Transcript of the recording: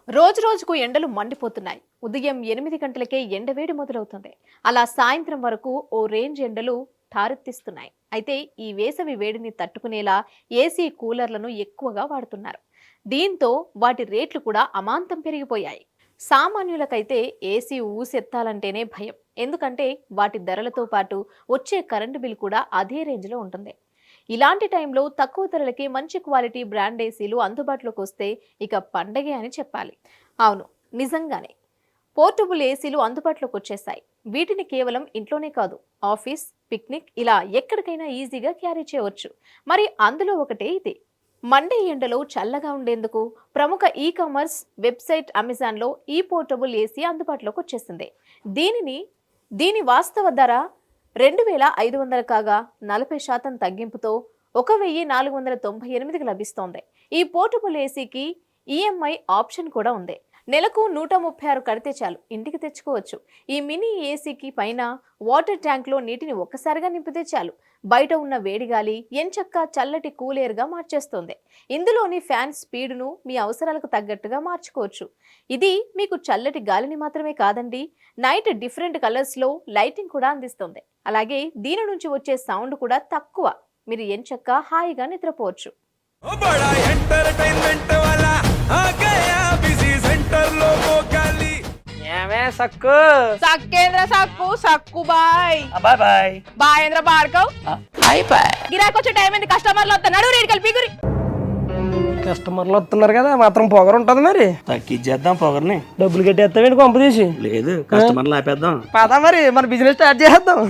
రోజు రోజుకు ఎండలు మండిపోతున్నాయి. ఉదయం 8 గంటలకే ఎండవేడి మొదలవుతుంది. అలా సాయంత్రం వరకు ఓ రేంజ్ ఎండలు ఠారెత్తిస్తున్నాయి. అయితే ఈ వేసవి వేడిని తట్టుకునేలా ఏసీ కూలర్లను ఎక్కువగా వాడుతున్నారు. దీంతో వాటి రేట్లు కూడా అమాంతం పెరిగిపోయాయి. సామాన్యులకైతే ఏసీ ఊసెత్తాలంటేనే భయం. ఎందుకంటే వాటి ధరలతో పాటు వచ్చే కరెంటు బిల్ కూడా అదే రేంజ్లో ఉంటుంది. ఇలాంటి టైంలో తక్కువ ధరలకి మంచి క్వాలిటీ బ్రాండ్ ఏసీలు అందుబాటులోకి వస్తే ఇక పండగే అని చెప్పాలి. అవును, నిజంగానే పోర్టబుల్ ఏసీలు అందుబాటులోకి వచ్చేసాయి. వీటిని కేవలం ఇంట్లోనే కాదు, ఆఫీస్, పిక్నిక్ ఇలా ఎక్కడికైనా ఈజీగా క్యారీ చేయవచ్చు. మరి అందులో ఒకటే ఇది. మండే ఎండలో చల్లగా ఉండేందుకు ప్రముఖ ఈ-కామర్స్ వెబ్సైట్ అమెజాన్లో ఈ పోర్టబుల్ ఏసీ అందుబాటులోకి వచ్చేసింది. దీని వాస్తవ ధర 2,500 కాగా 40% తగ్గింపుతో 1,498కి లభిస్తోంది. ఈ పోర్టబుల్ ఏసీకి ఈఎంఐ ఆప్షన్ కూడా ఉంది. నెలకు 136 కడితే చాలు ఇంటికి తెచ్చుకోవచ్చు. ఈ మినీ ఏసీకి పైన వాటర్ ట్యాంక్లో నీటిని ఒక్కసారిగా నింపితే చాలు బయట ఉన్న వేడిగాలి ఎంచక్కా చల్లటి కూలేరుగా మార్చేస్తుంది. ఇందులోని ఫ్యాన్ స్పీడును మీ అవసరాలకు తగ్గట్టుగా మార్చుకోవచ్చు. ఇది మీకు చల్లటి గాలిని మాత్రమే కాదండి, నైట్ డిఫరెంట్ కలర్స్లో లైటింగ్ కూడా అందిస్తుంది. అలాగే దీని నుంచి వచ్చే సౌండ్ కూడా తక్కువ. మీరు ఎంచక్కా హాయిగా నిద్రపోవచ్చు. సక్కు సక్కేంద్ర సక్కు సక్కు బాయ్ బాయ్ బాయ్ బాయేంద్ర భార్గవ్ బాయ్ బాయ్. గిరాకి వచ్చే టైం ఏంది? కస్టమర్లు వస్తున్నాడు, రేడికల్ కలిపి కస్టమర్లు వస్తున్నారు కదా, మాత్రం పొగరు ఉంటది. మరి తగ్గించేద్దాం పొగర్ని. డబ్బులు కట్టేస్తావేంటి కొంప తీసి? లేదు, కస్టమర్లు ఆపేద్దాం. పదా మరి మన బిజినెస్ స్టార్ట్ చేద్దాం.